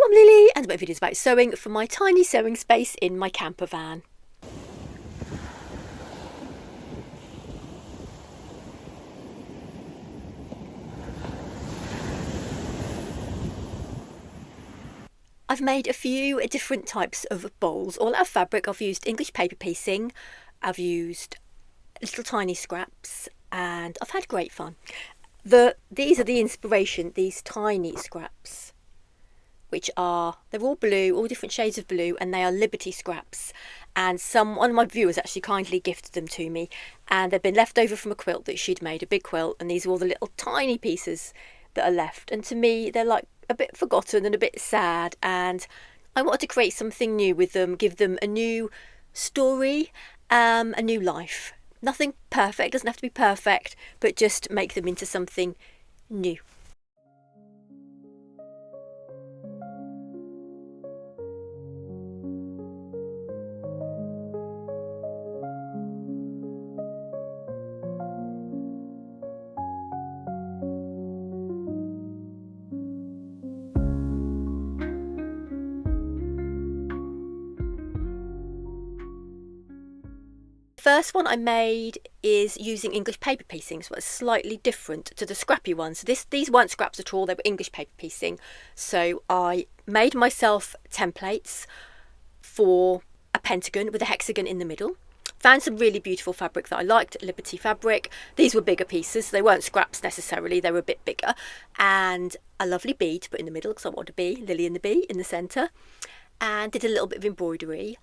I'm Lily and I make videos about sewing from my tiny sewing space in my camper van. I've made a few different types of bowls, all out of fabric. I've used English paper piecing, I've used little tiny scraps, and I've had great fun. These are the inspiration, these tiny scraps, which they're all blue, all different shades of blue, and they are Liberty scraps. And one of my viewers actually kindly gifted them to me, and they've been left over from a quilt that she'd made, a big quilt, and these are all the little tiny pieces that are left. And to me, they're like a bit forgotten and a bit sad, and I wanted to create something new with them, give them a new story, a new life. Nothing perfect, doesn't have to be perfect, but just make them into something new. The first one I made is using English paper piecing, so it's slightly different to the scrappy ones. These weren't scraps at all, they were English paper piecing. So I made myself templates for a pentagon with a hexagon in the middle. Found some really beautiful fabric that I liked, Liberty fabric. These were bigger pieces, they weren't scraps necessarily, they were a bit bigger. And a lovely bee to put in the middle because I wanted a bee, Lily and the bee in the centre. And did a little bit of embroidery.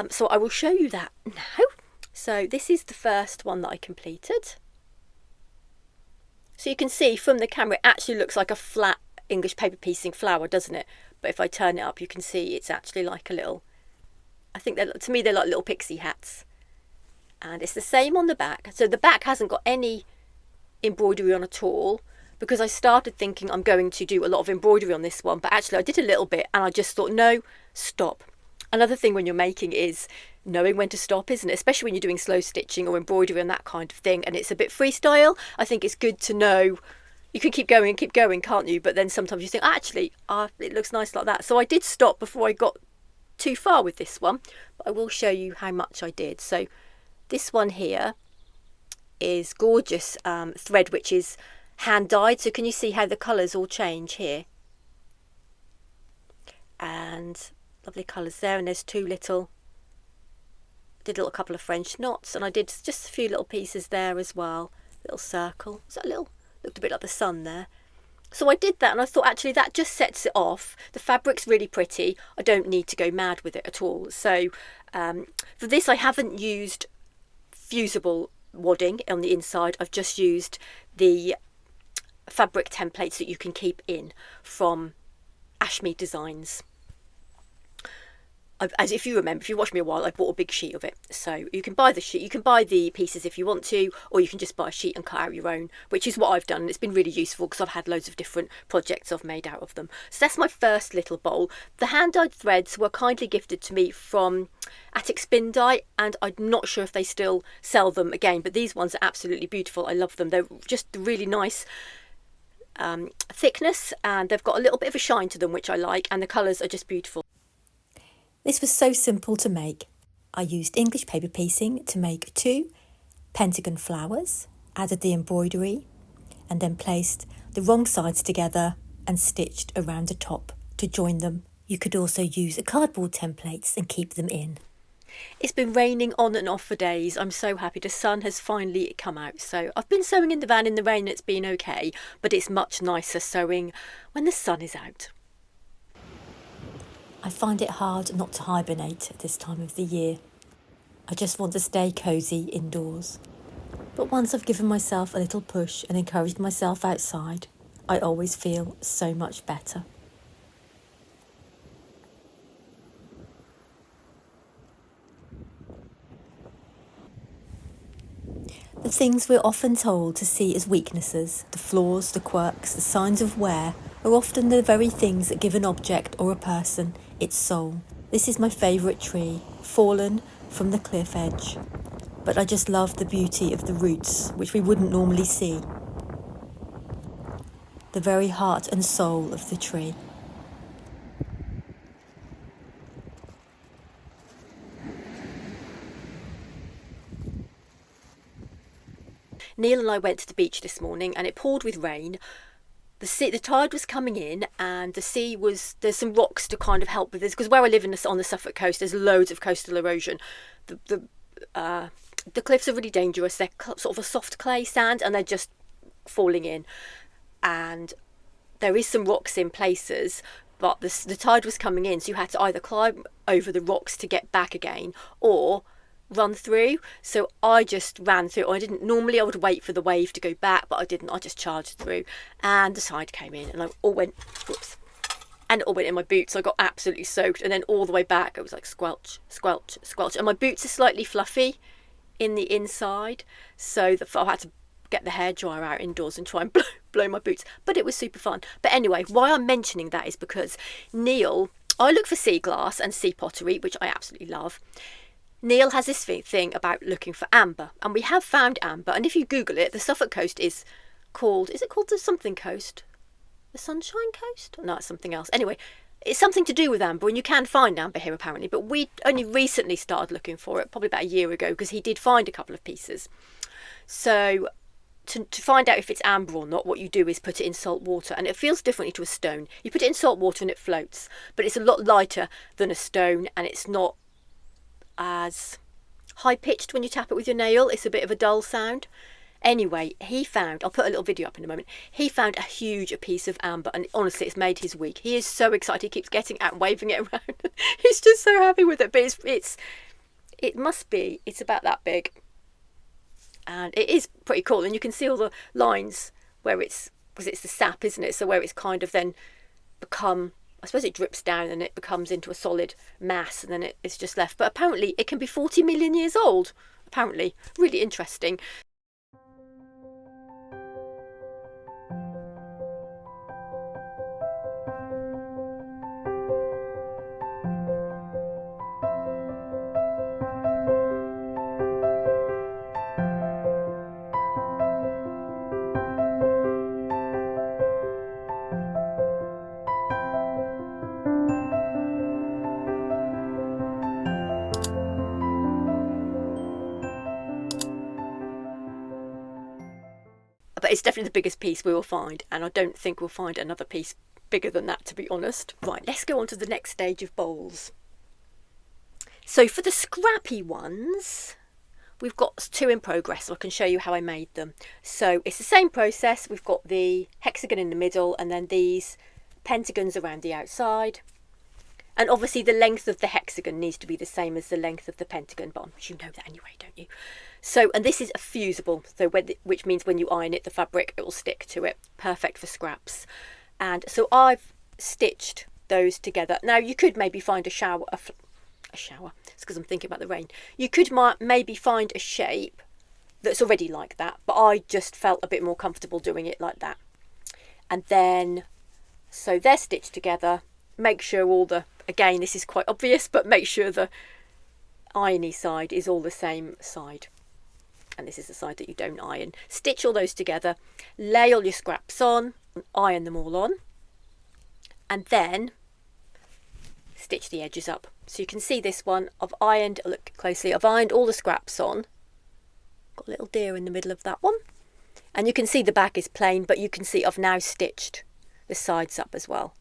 So I will show you that now. So this is the first one that I completed. So you can see from the camera it actually looks like a flat English paper piecing flower, doesn't it? But if I turn it up you can see it's actually like a little, I think to me they're like little pixie hats. And it's the same on the back. So the back hasn't got any embroidery on at all, because I started thinking I'm going to do a lot of embroidery on this one, but actually I did a little bit and I just thought, no, stop. Another thing when you're making is knowing when to stop, isn't it? Especially when you're doing slow stitching or embroidery and that kind of thing, and it's a bit freestyle. I think it's good to know you can keep going, can't you? But then sometimes you think, actually, it looks nice like that. So I did stop before I got too far with this one, but I will show you how much I did. So this one here is gorgeous thread, which is hand dyed. So can you see how the colours all change here? And lovely colours there, and there's two little, did a little couple of French knots, and I did just a few little pieces there as well, little circle, so looked a bit like the sun there. So I did that and I thought actually that just sets it off. The fabric's really pretty, I don't need to go mad with it at all. So for this I haven't used fusible wadding on the inside, I've just used the fabric templates that you can keep in from Ashmead Designs. As if you remember, if you watched me a while, I bought a big sheet of it. So you can buy the sheet, you can buy the pieces if you want to, or you can just buy a sheet and cut out your own, which is what I've done. And it's been really useful because I've had loads of different projects I've made out of them. So that's my first little bowl. The hand-dyed threads were kindly gifted to me from Attic Spin Dye, and I'm not sure if they still sell them again, but these ones are absolutely beautiful. I love them. They're just really nice thickness, and they've got a little bit of a shine to them, which I like, and the colours are just beautiful. This was so simple to make. I used English paper piecing to make 2 pentagon flowers, added the embroidery, and then placed the wrong sides together and stitched around the top to join them. You could also use cardboard templates and keep them in. It's been raining on and off for days. I'm so happy the sun has finally come out. So I've been sewing in the van in the rain, it's been okay, but it's much nicer sewing when the sun is out. I find it hard not to hibernate at this time of the year. I just want to stay cosy indoors. But once I've given myself a little push and encouraged myself outside, I always feel so much better. The things we're often told to see as weaknesses, the flaws, the quirks, the signs of wear, are often the very things that give an object or a person its soul. This is my favourite tree, fallen from the cliff edge. But I just love the beauty of the roots, which we wouldn't normally see. The very heart and soul of the tree. Neil and I went to the beach this morning and it poured with rain. The tide was coming in, and the sea was, there's some rocks to kind of help with this, because where I live on the Suffolk coast, there's loads of coastal erosion. The cliffs are really dangerous. They're sort of a soft clay sand, and they're just falling in. And there is some rocks in places, but the tide was coming in, so you had to either climb over the rocks to get back again, or run through. So I just ran through. I would wait for the wave to go back, but I didn't. I just charged through, and the tide came in, and it all went in my boots. I got absolutely soaked, and then all the way back it was like squelch, squelch, squelch. And my boots are slightly fluffy in the inside, so I had to get the hairdryer out indoors and try and blow my boots. But it was super fun. But anyway, why I'm mentioning that is because Neil, I look for sea glass and sea pottery, which I absolutely love. Neil has this thing about looking for amber, and we have found amber. And if you Google it, the Suffolk coast is it called the something coast? The Sunshine Coast? No, it's something else. Anyway, it's something to do with amber, and you can find amber here apparently, but we only recently started looking for it, probably about a year ago, because he did find a couple of pieces. So to find out if it's amber or not, what you do is put it in salt water, and it feels differently to a stone. You put it in salt water and it floats, but it's a lot lighter than a stone, and it's not as high pitched when you tap it with your nail. It's a bit of a dull sound. Anyway, I'll put a little video up in a moment, he found a huge piece of amber, and honestly it's made his week. He is so excited, he keeps getting out and waving it around. He's just so happy with it. But it's about that big, and it is pretty cool. And you can see all the lines where because it's the sap, isn't it? So where it's kind of then become, I suppose it drips down and it becomes into a solid mass, and then it's just left. But apparently it can be 40 million years old. Apparently. Really interesting. But it's definitely the biggest piece we will find, and I don't think we'll find another piece bigger than that, to be honest. Right, let's go on to the next stage of bowls. So for the scrappy ones, we've got 2 in progress, so I can show you how I made them. So it's the same process. We've got the hexagon in the middle, and then these pentagons around the outside. And obviously the length of the hexagon needs to be the same as the length of the pentagon, but you know that anyway, don't you? So, and this is a fusible, so which means when you iron it, the fabric, it will stick to it. Perfect for scraps. And so I've stitched those together. Now you could maybe find a shower. It's because I'm thinking about the rain. You could maybe find a shape that's already like that, but I just felt a bit more comfortable doing it like that. And then, so they're stitched together. Make sure again, this is quite obvious, but make sure the irony side is all the same side. And this is the side that you don't iron. Stitch all those together, lay all your scraps on, iron them all on, and then stitch the edges up. So you can see this one, look closely, I've ironed all the scraps on. Got a little deer in the middle of that one. And you can see the back is plain, but you can see I've now stitched the sides up as well.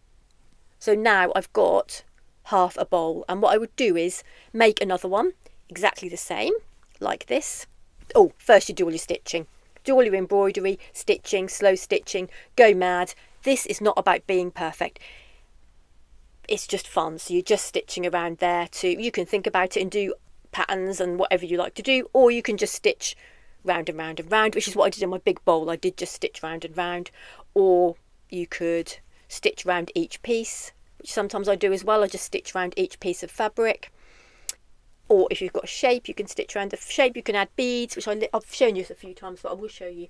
So now I've got half a bowl, and what I would do is make another one exactly the same, like this. Oh, first you do all your stitching. Do all your embroidery, stitching, slow stitching, go mad. This is not about being perfect. It's just fun. So you're just stitching around there you can think about it and do patterns and whatever you like to do, or you can just stitch round and round and round, which is what I did in my big bowl. I did just stitch round and round, or you could stitch round each piece, which sometimes I do as well. I just stitch round each piece of fabric. Or if you've got a shape, you can stitch around the shape. You can add beads, which I've shown you a few times, but I will show you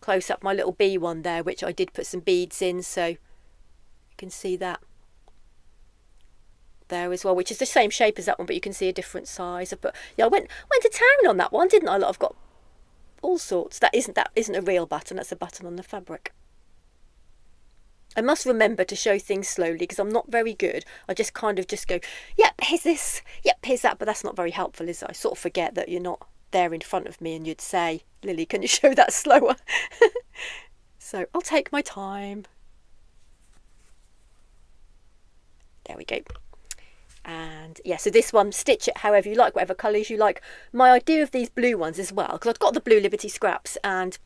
close up my little bee one there, which I did put some beads in, so you can see that there as well, which is the same shape as that one, but you can see a different size. But yeah, I went to town on that one, didn't I? I've got all sorts. That isn't a real button. That's a button on the fabric. I must remember to show things slowly because I'm not very good. I just go, yep, here's this, yep, here's that, but that's not very helpful, is it? I sort of forget that there in front of me and you'd say, Lily, can you show that slower? So I'll take my time. There we go. And yeah, so this one, stitch it however you like, whatever colours you like. My idea of these blue ones as well, because I've got the blue Liberty scraps and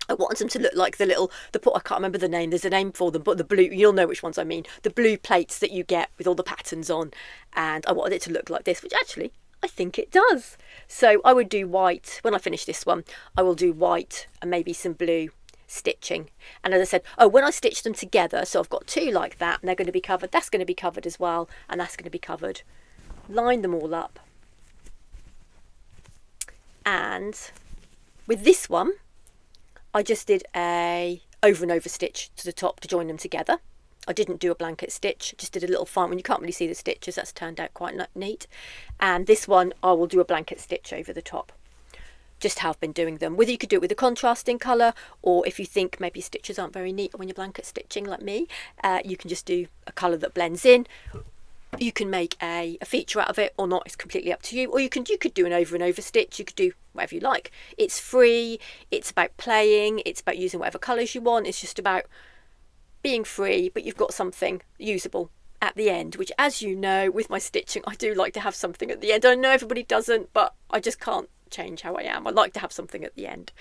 I wanted them to look like I can't remember the name, there's a name for them, but the blue, you'll know which ones I mean, the blue plates that you get with all the patterns on, and I wanted it to look like this, which actually I think it does. So I would do white, when I finish this one, I will do white and maybe some blue stitching. And as I said, when I stitch them together, so I've got two like that, and they're going to be covered, that's going to be covered as well, and that's going to be covered. Line them all up. And with this one, I just did a over and over stitch to the top to join them together. I didn't do a blanket stitch, just did a little fine one. You can't really see the stitches, that's turned out quite neat. And this one I will do a blanket stitch over the top. Just how I've been doing them. Whether you could do it with a contrasting colour, or if you think maybe stitches aren't very neat when you're blanket stitching like me, you can just do a colour that blends in. You can make a feature out of it or not, it's completely up to you. Or you could do an over and over stitch, you could do whatever you like. It's free, it's about playing, it's about using whatever colours you want, it's just about being free, but you've got something usable at the end, which, as you know, with my stitching, I do like to have something at the end. I know everybody doesn't, but I just can't change how I am. I like to have something at the end.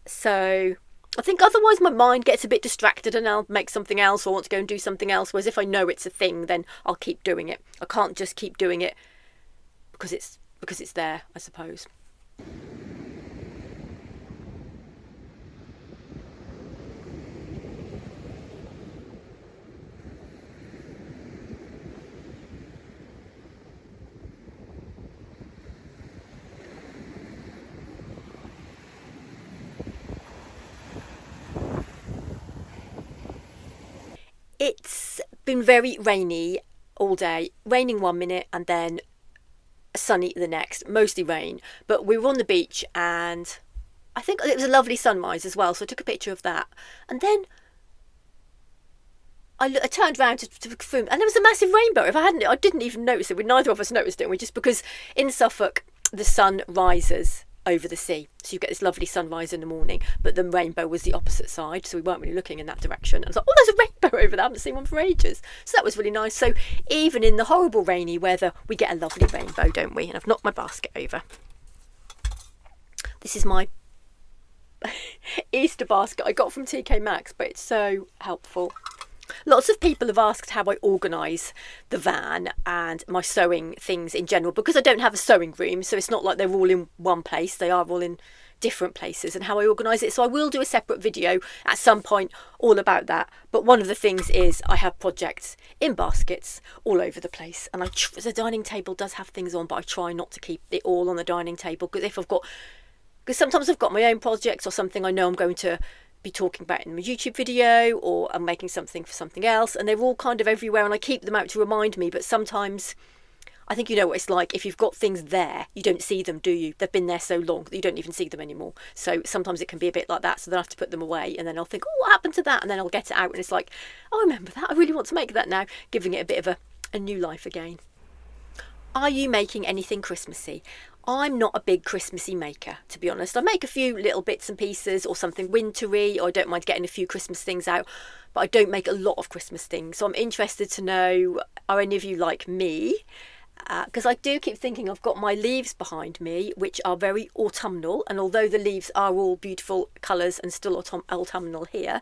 So I think otherwise my mind gets a bit distracted and I'll make something else or want to go and do something else, whereas if I know it's a thing, then I'll keep doing it. I can't just keep doing it because it's there, I suppose. It's been very rainy all day, raining 1 minute and then sunny the next, mostly rain. But we were on the beach and I think it was a lovely sunrise as well, so I took a picture of that. And then I turned around to film and there was a massive rainbow. I didn't even notice it. Neither of us noticed it, just because in Suffolk the sun rises over the sea, so you get this lovely sunrise in the morning, but the rainbow was the opposite side, so we weren't really looking in that direction. I was like, oh, there's a rainbow over there, I haven't seen one for ages. So that was really nice. So even in the horrible rainy weather, we get a lovely rainbow, don't we? And I've knocked my basket over. This is my Easter basket I got from TK Maxx, but it's so helpful. Lots of people have asked how I organise the van and my sewing things in general, because I don't have a sewing room, so it's not like they're all in one place, they are all in different places, and how I organise it. So I will do a separate video at some point all about that. But one of the things is I have projects in baskets all over the place, and the dining table does have things on, but I try not to keep it all on the dining table, because sometimes I've got my own projects or something I know I'm going to be talking about in my YouTube video, or I'm making something for something else, and they're all kind of everywhere, and I keep them out to remind me. But sometimes I think you know what it's like, if you've got things there, you don't see them, do you? They've been there so long that you don't even see them anymore. So sometimes it can be a bit like that, so then I have to put them away, and then I'll think, oh, what happened to that? And then I'll get it out and it's like, oh, I remember that, I really want to make that now, giving it a bit of a new life again. Are you making anything Christmassy? I'm not a big Christmassy maker, to be honest. I make a few little bits and pieces or something wintry, or I don't mind getting a few Christmas things out, but I don't make a lot of Christmas things. So I'm interested to know, are any of you like me? Because I do keep thinking I've got my leaves behind me, which are very autumnal, and although the leaves are all beautiful colours and still autumnal here,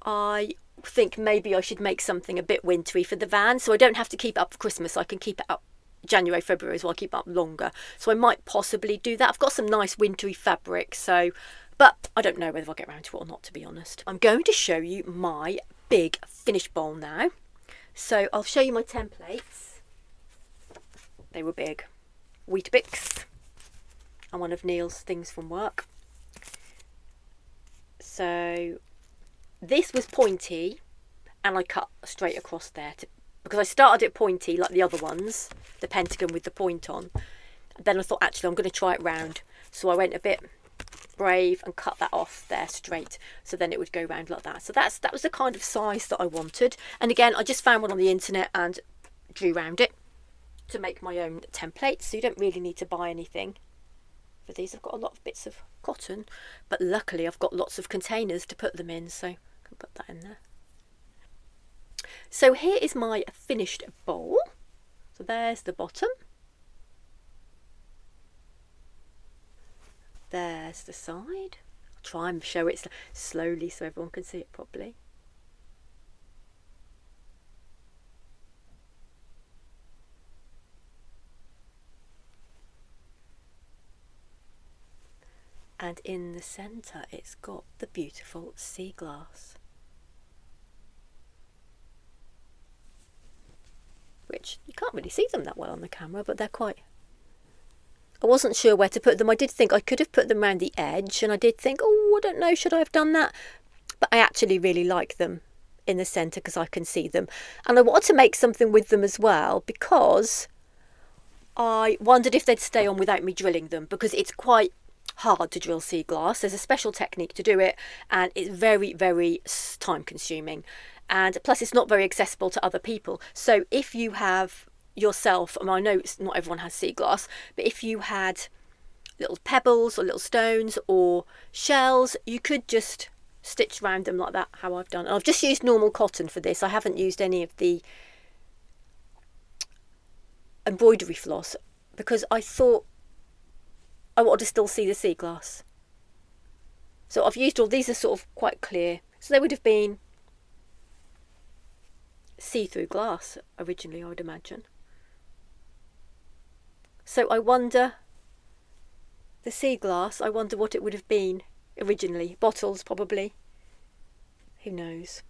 I think maybe I should make something a bit wintry for the van, so I don't have to keep it up for Christmas. I can keep it up January, February as well, keep up longer. So I might possibly do that. I've got some nice wintry fabric, but I don't know whether I'll get around to it or not, to be honest. I'm going to show you my big finished bowl now. So I'll show you my templates. They were big. Weetabix and one of Neil's things from work. So this was pointy and I cut straight across there because I started it pointy like the other ones, the pentagon with the point on. Then I thought, actually, I'm going to try it round. So I went a bit brave and cut that off there straight, so then it would go round like that. So that was the kind of size that I wanted. And again, I just found one on the internet and drew round it to make my own templates. So you don't really need to buy anything for these. I've got a lot of bits of cotton, but luckily I've got lots of containers to put them in, so I can put that in there. So here is my finished bowl. So there's the bottom. There's the side. I'll try and show it slowly so everyone can see it properly. And in the centre it's got the beautiful sea glass, which you can't really see them that well on the camera, but they're quite... I wasn't sure where to put them. I did think I could have put them around the edge, and I did think, oh, I don't know, should I have done that? But I actually really like them in the centre because I can see them. And I wanted to make something with them as well, because I wondered if they'd stay on without me drilling them, because it's quite hard to drill sea glass. There's a special technique to do it, and it's very, very time consuming, and plus it's not very accessible to other people. So if you have yourself, I know not everyone has sea glass, but if you had little pebbles or little stones or shells, you could just stitch around them like that, how I've done. And I've just used normal cotton for this. I haven't used any of the embroidery floss because I thought I wanted to still see the sea glass. So I've used all these, are sort of quite clear, so they would have been see-through glass originally, I would imagine. So I wonder, the sea glass, I wonder what it would have been originally. Bottles, probably. Who knows?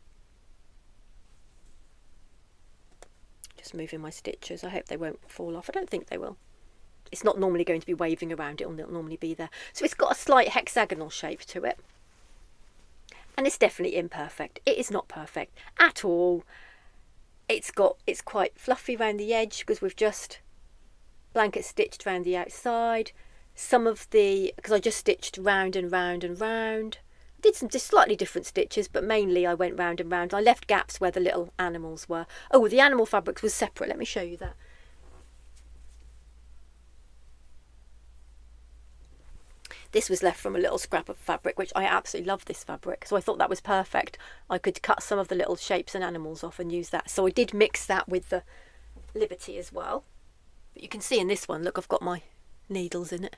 Just moving my stitches. I hope they won't fall off. I don't think they will. It's not normally going to be waving around. It'll normally be there. So it's got a slight hexagonal shape to it. And it's definitely imperfect. It is not perfect at all. It's quite fluffy around the edge because we've just blanket stitched around the outside. Some of the, because I just stitched round and round and round. I did some just slightly different stitches, but mainly I went round and round. I left gaps where the little animals were. Oh, the animal fabric was separate. Let me show you that. This was left from a little scrap of fabric, which I absolutely love this fabric. So I thought that was perfect. I could cut some of the little shapes and animals off and use that. So I did mix that with the Liberty as well. But you can see in this one, look, I've got my needles in it.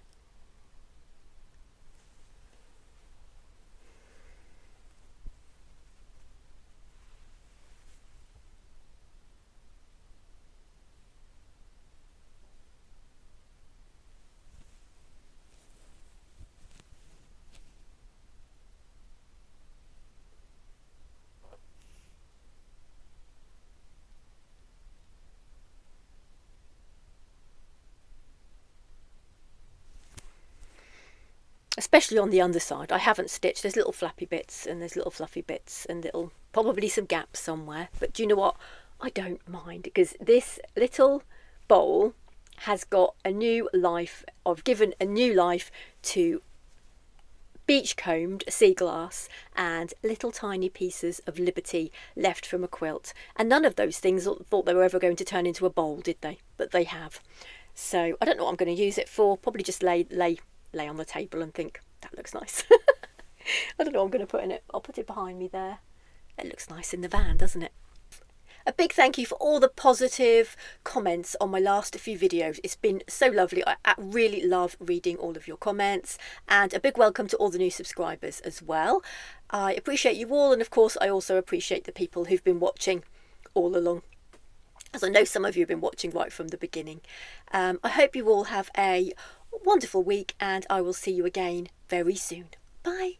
Especially on the underside, I haven't stitched. There's little flappy bits and there's little fluffy bits and little, probably some gaps somewhere. But do you know what? I don't mind, because this little bowl has got a new life. I've given a new life to beach combed sea glass and little tiny pieces of Liberty left from a quilt. And none of those things thought they were ever going to turn into a bowl, did they? But they have. So I don't know what I'm going to use it for. Probably just lay on the table and think, that looks nice. I don't know what I'm going to put in it. I'll put it behind me there. It looks nice in the van, doesn't it? A big thank you for all the positive comments on my last few videos. It's been so lovely. I really love reading all of your comments, and a big welcome to all the new subscribers as well. I appreciate you all, and of course I also appreciate the people who've been watching all along, as I know some of you have been watching right from the beginning. I hope you all have a wonderful week, and I will see you again very soon. Bye.